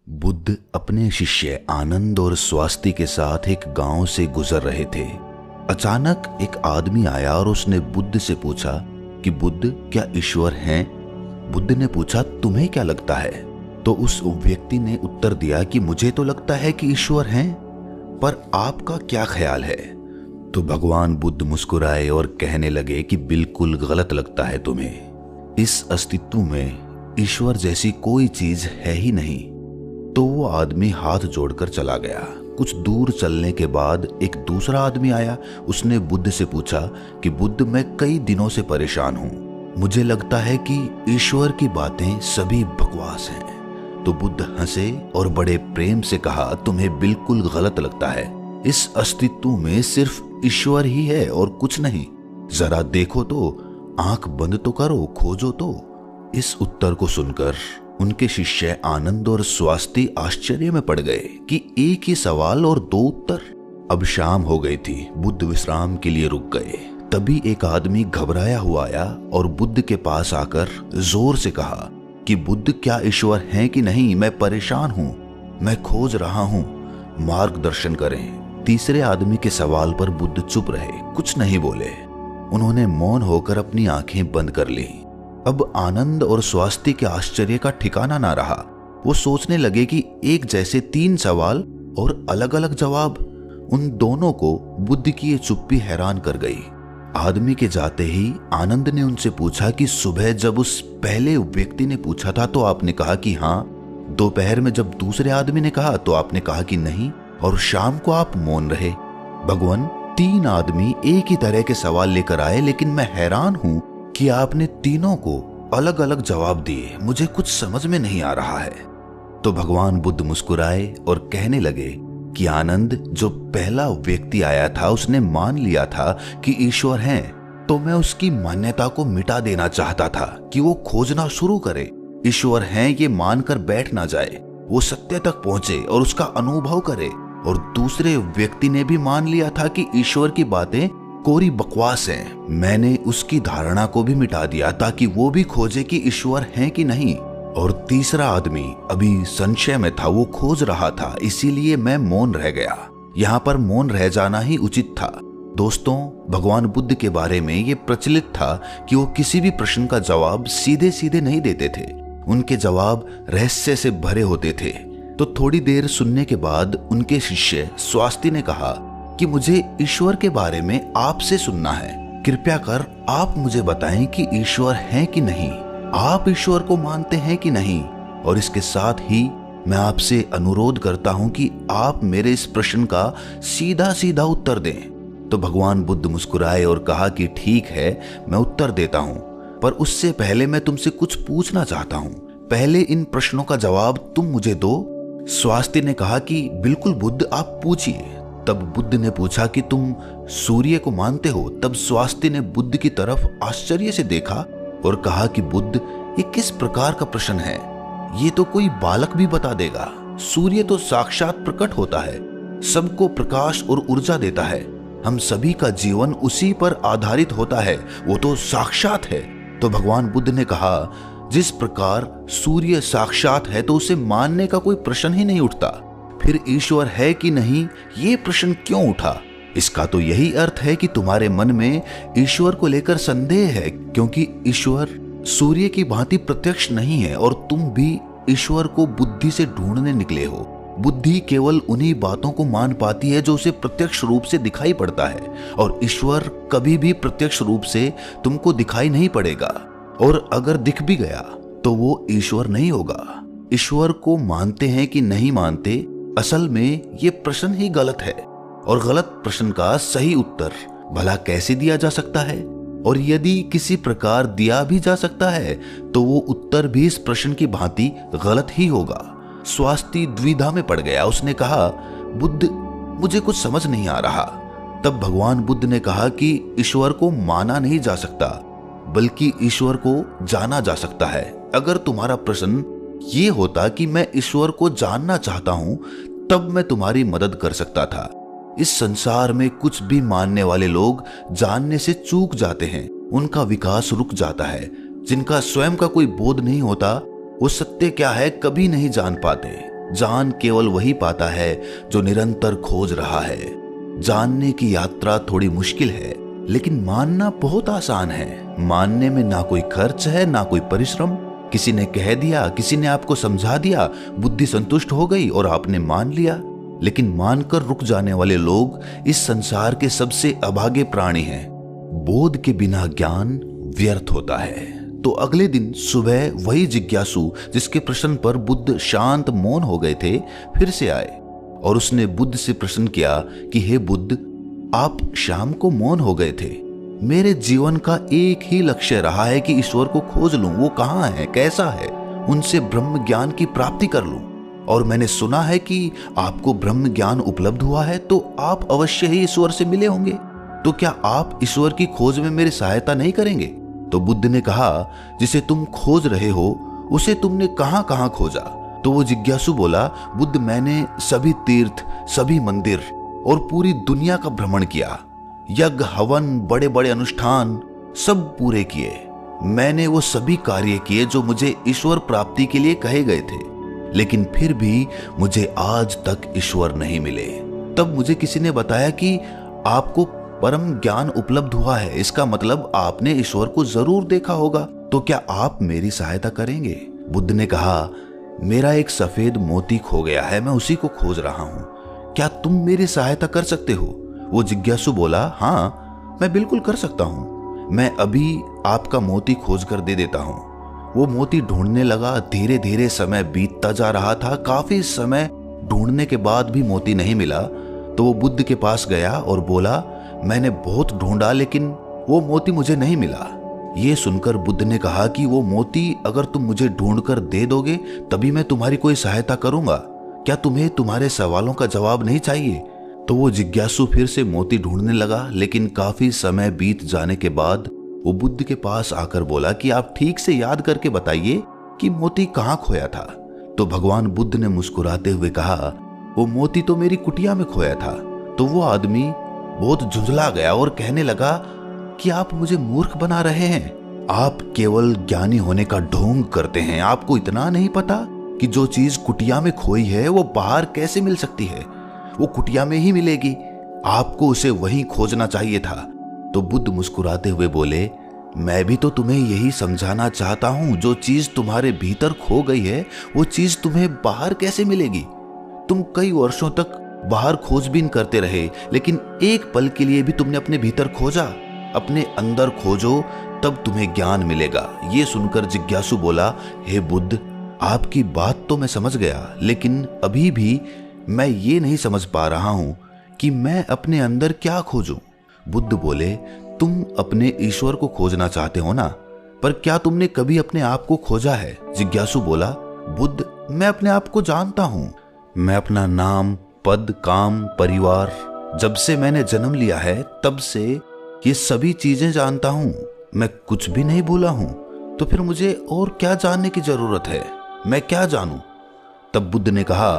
बुद्ध अपने शिष्य आनंद और स्वास्थ्य के साथ एक गांव से गुजर रहे थे। अचानक एक आदमी आया और उसने बुद्ध से पूछा कि बुद्ध, क्या ईश्वर हैं? बुद्ध ने पूछा, तुम्हें क्या लगता है? तो उस व्यक्ति ने उत्तर दिया कि मुझे तो लगता है कि ईश्वर हैं, पर आपका क्या ख्याल है? तो भगवान बुद्ध मुस्कुराए और कहने लगे कि बिल्कुल गलत लगता है तुम्हें। इस अस्तित्व में ईश्वर जैसी कोई चीज है ही नहीं। तो वो आदमी हाथ जोड़कर चला गया। कुछ दूर चलने के बाद एक दूसरा आदमी आया। उसने बुद्ध से पूछा कि बुद्ध, मैं कई दिनों से परेशान हूँ। मुझे लगता है कि ईश्वर की बातें सभी बकवास हैं। तो बुद्ध हंसे और बड़े प्रेम से कहा, तुम्हें बिल्कुल गलत लगता है। इस अस्तित्व में सिर्फ ईश्वर ही है और कुछ नहीं। जरा देखो तो, आंख बंद तो करो, खोजो तो। इस उत्तर को सुनकर उनके शिष्य आनंद और स्वास्थ्य आश्चर्य में पड़ गए कि एक ही सवाल और दो उत्तर। अब शाम हो गई थी। बुद्ध विश्राम के लिए रुक गए। तभी एक आदमी घबराया हुआ आया और बुद्ध के पास आकर जोर से कहा कि बुद्ध, क्या ईश्वर हैं कि नहीं? मैं परेशान हूं, मैं खोज रहा हूं, मार्गदर्शन करें। तीसरे आदमी के सवाल पर बुद्ध चुप रहे, कुछ नहीं बोले। उन्होंने मौन होकर अपनी आंखें बंद कर ली। अब आनंद और स्वास्थ्य के आश्चर्य का ठिकाना ना रहा। वो सोचने लगे कि एक जैसे तीन सवाल और अलग अलग जवाब। उन दोनों को बुद्ध की ये चुप्पी हैरान कर गई। आदमी के जाते ही आनंद ने उनसे पूछा कि सुबह जब उस पहले व्यक्ति ने पूछा था तो आपने कहा कि हाँ, दोपहर में जब दूसरे आदमी ने कहा तो आपने कहा कि नहीं, और शाम को आप मौन रहे। भगवान, तीन आदमी एक ही तरह के सवाल लेकर आए, लेकिन मैं हैरान हूं कि आपने तीनों को अलग अलग जवाब दिए। मुझे कुछ समझ में नहीं आ रहा है। तो भगवान बुद्ध मुस्कुराए और कहने लगे कि आनंद, जो पहला व्यक्ति आया था उसने मान लिया था कि ईश्वर हैं, तो मैं उसकी मान्यता को मिटा देना चाहता था कि वो खोजना शुरू करे। ईश्वर हैं ये मानकर बैठ ना जाए, वो सत्य तक पहुंचे और उसका अनुभव करे। और दूसरे व्यक्ति ने भी मान लिया था कि ईश्वर की बातें कोरी बकवास है। मैंने उसकी धारणा को भी मिटा दिया ताकि वो भी खोजे कि ईश्वर है कि नहीं। और तीसरा आदमी अभी संशय में था, वो खोज रहा था, इसीलिए मैं मौन रह गया। यहाँ पर मौन रह जाना ही उचित था। दोस्तों, भगवान बुद्ध के बारे में ये प्रचलित था कि वो किसी भी प्रश्न का जवाब सीधे सीधे नहीं देते थे। उनके जवाब रहस्य से भरे होते थे। तो थोड़ी देर सुनने के बाद उनके शिष्य स्वास्थ्य ने कहा कि मुझे ईश्वर के बारे में आपसे सुनना है। कृपया कर आप मुझे बताएं कि ईश्वर है कि नहीं। आप ईश्वर को मानते हैं कि नहीं? और इसके साथ ही मैं आपसे अनुरोध करता हूं कि आप मेरे इस प्रश्न का सीधा सीधा उत्तर दें। तो भगवान बुद्ध मुस्कुराए और कहा कि ठीक है, मैं उत्तर देता हूं, पर उससे पहले मैं तुमसे कुछ पूछना चाहता हूं। पहले इन प्रश्नों का जवाब तुम मुझे दो। स्वास्थ्य ने कहा कि बिल्कुल बुद्ध, आप पूछिए। तब बुद्ध ने पूछा कि तुम सूर्य को मानते हो? तब स्वास्थ्य ने बुद्ध की तरफ आश्चर्य से देखा और कहा कि बुद्ध, ये किस प्रकार का प्रश्न है? ये तो कोई बालक भी बता देगा। सूर्य तो साक्षात प्रकट होता है, सबको प्रकाश और ऊर्जा देता है। हम सभी का जीवन उसी पर आधारित होता है, वो तो साक्षात है। तो भगवान बुद्ध ने कहा, जिस प्रकार सूर्य साक्षात है तो उसे मानने का कोई प्रश्न ही नहीं उठता। फिर ईश्वर है कि नहीं, ये प्रश्न क्यों उठा? इसका तो यही अर्थ है कि तुम्हारे मन में ईश्वर को लेकर संदेह है, क्योंकि ईश्वर सूर्य की भांति प्रत्यक्ष नहीं है और तुम भी ईश्वर को बुद्धि से ढूंढने निकले हो। बुद्धि केवल उन्हीं बातों को मान पाती है जो उसे प्रत्यक्ष रूप से दिखाई पड़ता है, और ईश्वर कभी भी प्रत्यक्ष रूप से तुमको दिखाई नहीं पड़ेगा। और अगर दिख भी गया तो वो ईश्वर नहीं होगा। ईश्वर को मानते हैं कि नहीं मानते, असल में ये प्रश्न ही गलत है। और गलत प्रश्न का सही उत्तर भला कैसे दिया जा सकता है? और यदि किसी प्रकार दिया भी जा सकता है तो वो उत्तर भी इस प्रश्न की भांति गलत ही होगा। स्वास्थ्य द्विधा में पड़ गया। उसने कहा, बुद्ध, मुझे कुछ समझ नहीं आ रहा। तब भगवान बुद्ध ने कहा कि ईश्वर को माना नहीं जा सकता, बल्कि ईश्वर को जाना जा सकता है। अगर तुम्हारा प्रश्न ये होता कि मैं ईश्वर को जानना चाहता हूं, तब मैं तुम्हारी मदद कर सकता था। इस संसार में कुछ भी मानने वाले लोग जानने से चूक जाते हैं, उनका विकास रुक जाता है। जिनका स्वयं का कोई बोध नहीं होता, वो सत्य क्या है कभी नहीं जान पाते। जान केवल वही पाता है जो निरंतर खोज रहा है। जानने की यात्रा थोड़ी मुश्किल है, लेकिन मानना बहुत आसान है। मानने में ना कोई खर्च है, ना कोई परिश्रम। किसी ने कह दिया, किसी ने आपको समझा दिया, बुद्धि संतुष्ट हो गई और आपने मान लिया। लेकिन मानकर रुक जाने वाले लोग इस संसार के सबसे अभागे प्राणी हैं। बोध के बिना ज्ञान व्यर्थ होता है। तो अगले दिन सुबह वही जिज्ञासु जिसके प्रश्न पर बुद्ध शांत मौन हो गए थे फिर से आए और उसने बुद्ध से प्रश्न किया कि हे बुद्ध, आप शाम को मौन हो गए थे। मेरे जीवन का एक ही लक्ष्य रहा है कि ईश्वर को खोज लूं, वो कहाँ है, कैसा है, उनसे ब्रह्म ज्ञान की प्राप्ति कर लूं। और मैंने सुना है कि आपको ब्रह्म ज्ञान उपलब्ध हुआ है, तो आप अवश्य ही ईश्वर से मिले होंगे। तो क्या आप ईश्वर की खोज में मेरी सहायता नहीं करेंगे? तो बुद्ध ने कहा, जिसे तुम खोज रहे हो उसे तुमने कहां कहां खोजा? तो वो जिज्ञासु बोला, बुद्ध, मैंने सभी तीर्थ, सभी मंदिर और पूरी दुनिया का भ्रमण किया। यज्ञ, हवन, बड़े बड़े अनुष्ठान सब पूरे किए। मैंने वो सभी कार्य किए जो मुझे ईश्वर प्राप्ति के लिए कहे गए थे, लेकिन फिर भी मुझे आज तक ईश्वर नहीं मिले। तब मुझे किसी ने बताया कि आपको परम ज्ञान उपलब्ध हुआ है, इसका मतलब आपने ईश्वर को जरूर देखा होगा। तो क्या आप मेरी सहायता करेंगे? बुद्ध ने कहा, मेरा एक सफेद मोती खो गया है, मैं उसी को खोज रहा हूं। क्या तुम मेरी सहायता कर सकते हो? वो जिज्ञासु बोला, हाँ, मैं बिल्कुल कर सकता हूं। मैं अभी आपका मोती खोज कर दे देता हूं। वो मोती ढूंढने लगा। धीरे धीरे समय बीतता जा रहा था। काफी समय ढूंढने के बाद भी मोती नहीं मिला। तो वो बुद्ध के पास गया और बोला, मैंने बहुत ढूंढा लेकिन वो मोती मुझे नहीं मिला। ये सुनकर बुद्ध ने कहा कि वो मोती अगर तुम मुझे ढूंढ कर दे दोगे तभी मैं तुम्हारी कोई सहायता करूंगा। क्या तुम्हें तुम्हारे सवालों का जवाब नहीं चाहिए? तो वो जिज्ञासु फिर से मोती ढूंढने लगा, लेकिन काफी समय बीत जाने के बाद वो बुद्ध के पास आकर बोला कि आप ठीक से याद करके बताइए कि मोती कहाँ खोया था। तो भगवान बुद्ध ने मुस्कुराते हुए कहा, वो मोती तो मेरी कुटिया में खोया था। तो वो आदमी बहुत झुंझला गया और कहने लगा कि आप मुझे मूर्ख बना रहे हैं। आप केवल ज्ञानी होने का ढोंग करते हैं। आपको इतना नहीं पता कि जो चीज कुटिया में खोई है वो बाहर कैसे मिल सकती है? वो कुटिया में ही मिलेगी। आपको उसे वहीं खोजना चाहिए था। तो बुद्ध मुस्कुराते हुए बोले, मैं भी तो तुम्हें यही समझाना चाहता हूं। जो चीज तुम्हारे भीतर खो गई है वो चीज तुम्हें बाहर कैसे मिलेगी? तुम कई वर्षों तक बाहर खोजबीन करते रहे, लेकिन एक पल के लिए भी तुमने अपने भीतर खोजा? अपने अंदर खोजो, तब तुम्हें ज्ञान मिलेगा। ये सुनकर जिज्ञासु बोला, हे बुद्ध, आपकी बात तो मैं समझ गया, लेकिन अभी भी मैं ये नहीं समझ पा रहा हूं कि मैं अपने अंदर क्या खोजूं। बुद्ध बोले, तुम अपने ईश्वर को खोजना चाहते हो ना, पर क्या तुमने कभी अपने आप को खोजा है? जिज्ञासु बोला, बुद्ध, मैं अपने आप को जानता हूं। मैं अपना नाम, पद, काम, परिवार, जब से मैंने जन्म लिया है तब से ये सभी चीजें जानता हूं। मैं कुछ भी नहीं भूला हूं। तो फिर मुझे और क्या जानने की जरूरत है? मैं क्या जानूं? तब बुद्ध ने कहा,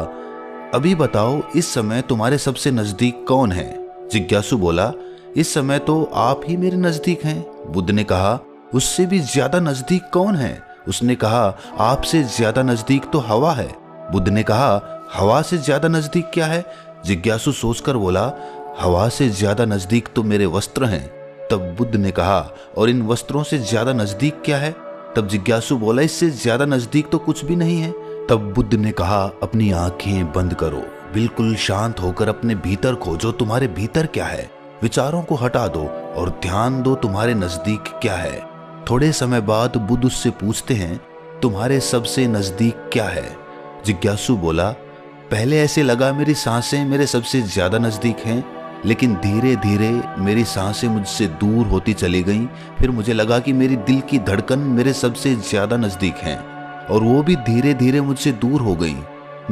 अभी बताओ, इस समय तुम्हारे सबसे नजदीक कौन है? जिज्ञासु बोला, इस समय तो आप ही मेरे नजदीक हैं। बुद्ध ने कहा, उससे भी ज्यादा नजदीक कौन है? उसने कहा, आपसे ज्यादा नजदीक तो हवा है। बुद्ध ने कहा, हवा से ज्यादा नजदीक क्या है? जिज्ञासु सोचकर बोला, हवा से ज्यादा नजदीक तो मेरे वस्त्र हैं। तब बुद्ध ने कहा, और इन वस्त्रों से ज्यादा नजदीक क्या है? तब जिज्ञासु बोला, इससे ज्यादा नजदीक तो कुछ भी नहीं है। तब बुद्ध ने कहा, अपनी आंखें बंद करो, बिल्कुल शांत होकर अपने भीतर खोजो, तुम्हारे भीतर क्या है? विचारों को हटा दो और ध्यान दो, तुम्हारे नजदीक क्या है? थोड़े समय बाद बुद्ध उससे पूछते हैं, तुम्हारे सबसे नजदीक क्या है? जिज्ञासु बोला, पहले ऐसे लगा मेरी सांसें मेरे सबसे ज्यादा नजदीक हैं, लेकिन धीरे धीरे मेरी सांसें मुझसे दूर होती चली गईं। फिर मुझे लगा कि मेरी दिल की धड़कन मेरे सबसे ज्यादा नजदीक हैं, और वो भी धीरे धीरे मुझसे दूर हो गई।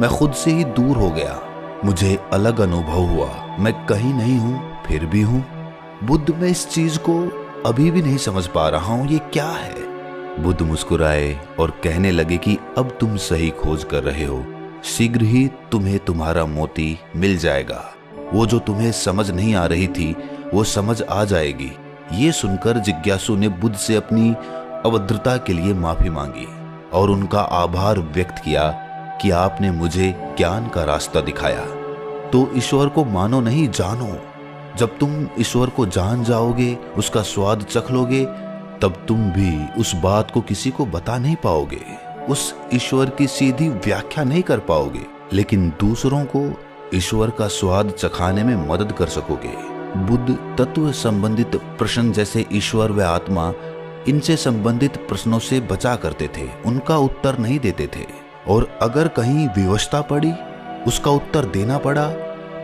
मैं खुद से ही दूर हो गया। मुझे अलग अनुभव हुआ, मैं कहीं नहीं हूं फिर भी हूं। बुद्ध, मैं इस चीज को अभी भी नहीं समझ पा रहा हूं, ये क्या है? बुद्ध मुस्कुराए और कहने लगे कि अब तुम सही खोज कर रहे हो। शीघ्र ही तुम्हें तुम्हारा मोती मिल जाएगा। वो जो तुम्हें समझ नहीं आ रही थी वो समझ आ जाएगी। ये सुनकर जिज्ञासु ने बुद्ध से अपनी अभद्रता के लिए माफी मांगी और उनका आभार व्यक्त किया कि आपने मुझे ज्ञान का रास्ता दिखाया। तो ईश्वर को मानो नहीं, जानो। जब तुम ईश्वर को जान जाओगे, उसका स्वाद चख लोगे, तब तुम भी उस बात को किसी को बता नहीं पाओगे, उस ईश्वर की सीधी व्याख्या नहीं कर पाओगे, लेकिन दूसरों को ईश्वर का स्वाद चखाने में मदद कर सकोगे। बुद्ध तत्व संबंधित प्रश्न जैसे ईश्वर व आत्मा, इनसे संबंधित प्रश्नों से बचा करते थे, उनका उत्तर नहीं देते थे। और अगर कहीं विवशता पड़ी, उसका उत्तर देना पड़ा,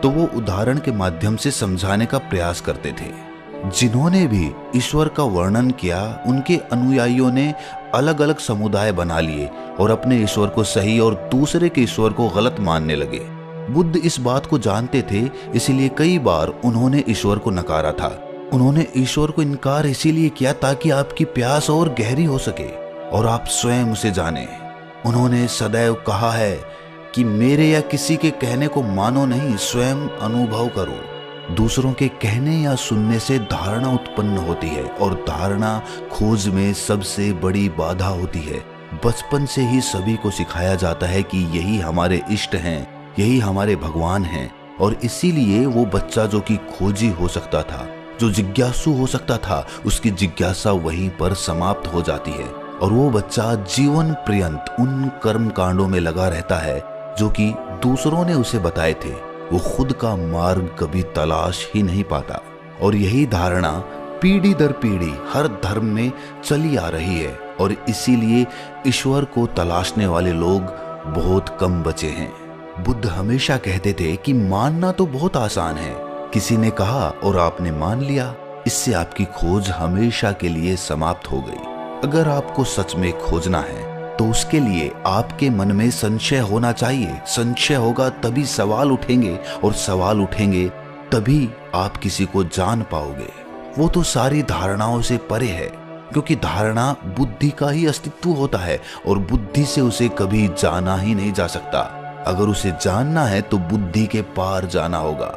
तो वो उदाहरण के माध्यम से समझाने का प्रयास करते थे। जिन्होंने भी ईश्वर का वर्णन किया, उनके अनुयायियों ने अलग अलग समुदाय बना लिए और अपने ईश्वर को सही और दूसरे के ईश्वर को गलत मानने लगे। बुद्ध इस बात को जानते थे, इसीलिए कई बार उन्होंने ईश्वर को नकारा था। उन्होंने ईश्वर को इनकार इसीलिए किया ताकि आपकी प्यास और गहरी हो सके और आप स्वयं उसे जाने। उन्होंने सदैव कहा है कि मेरे या किसी के कहने को मानो नहीं, स्वयं अनुभव करो। दूसरों के कहने या सुनने से धारणा उत्पन्न होती है और धारणा खोज में सबसे बड़ी बाधा होती है। बचपन से ही सभी को सिखाया जाता है कि यही हमारे इष्ट हैं, यही हमारे भगवान हैं, और इसीलिए वो बच्चा जो कि खोजी हो सकता था, जो जिज्ञासु हो सकता था, उसकी जिज्ञासा वहीं पर समाप्त हो जाती है और वो बच्चा जीवन पर्यंत उन कर्म कांडों में लगा रहता है जो कि दूसरों ने उसे बताए थे। वो खुद का मार्ग कभी तलाश ही नहीं पाता। और यही धारणा पीढ़ी दर पीढ़ी हर धर्म में चली आ रही है और इसीलिए ईश्वर को तलाशने वाले लोग बहुत कम बचे हैं। बुद्ध हमेशा कहते थे कि मानना तो बहुत आसान है, किसी ने कहा और आपने मान लिया, इससे आपकी खोज हमेशा के लिए समाप्त हो गई। अगर आपको सच में खोजना है तो उसके लिए आपके मन में संशय होना चाहिए। संशय होगा तभी सवाल उठेंगे और सवाल उठेंगे तभी आप किसी को जान पाओगे। वो तो सारी धारणाओं से परे है, क्योंकि धारणा बुद्धि का ही अस्तित्व होता है और बुद्धि से उसे कभी जाना ही नहीं जा सकता। अगर उसे जानना है तो बुद्धि के पार जाना होगा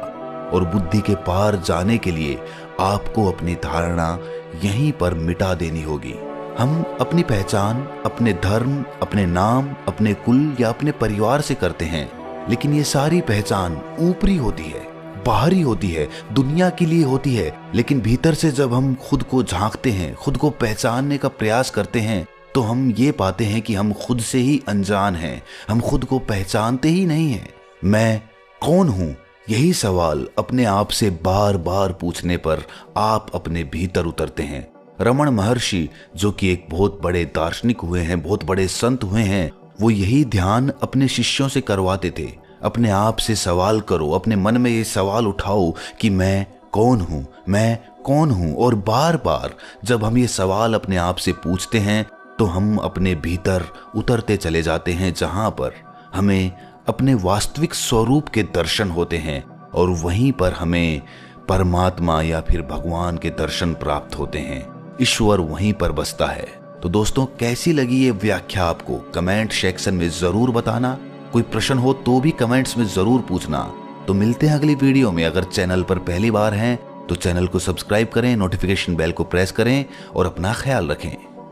और बुद्धि के पार जाने के लिए आपको अपनी धारणा यहीं पर मिटा देनी होगी। हम अपनी पहचान अपने धर्म, अपने नाम, अपने कुल या अपने परिवार से करते हैं, लेकिन ये सारी पहचान ऊपरी होती है, बाहरी होती है, दुनिया के लिए होती है। लेकिन भीतर से जब हम खुद को झांकते हैं, खुद को पहचानने का प्रयास करते हैं, तो हम ये पाते हैं कि हम खुद से ही अनजान हैं, हम खुद को पहचानते ही नहीं हैं। मैं कौन हूं? यही सवाल अपने आप से बार बार पूछने पर आप अपने भीतर उतरते हैं। रमण महर्षि, जो कि एक बहुत बड़े दार्शनिक हुए हैं, बहुत बड़े संत हुए हैं, वो यही ध्यान अपने शिष्यों से करवाते थे। अपने आप से सवाल करो, अपने मन में ये सवाल उठाओ कि मैं कौन हूं, मैं कौन हूं। और बार बार जब हम ये सवाल अपने आप से पूछते हैं तो हम अपने भीतर उतरते चले जाते हैं, जहां पर हमें अपने वास्तविक स्वरूप के दर्शन होते हैं और वहीं पर हमें परमात्मा या फिर भगवान के दर्शन प्राप्त होते हैं। ईश्वर वहीं पर बसता है। तो दोस्तों, कैसी लगी ये व्याख्या आपको? कमेंट सेक्शन में जरूर बताना। कोई प्रश्न हो तो भी कमेंट्स में जरूर पूछना। तो मिलते हैं अगली वीडियो में। अगर चैनल पर पहली बार हैं तो चैनल को सब्सक्राइब करें, नोटिफिकेशन बेल को प्रेस करें और अपना ख्याल रखें।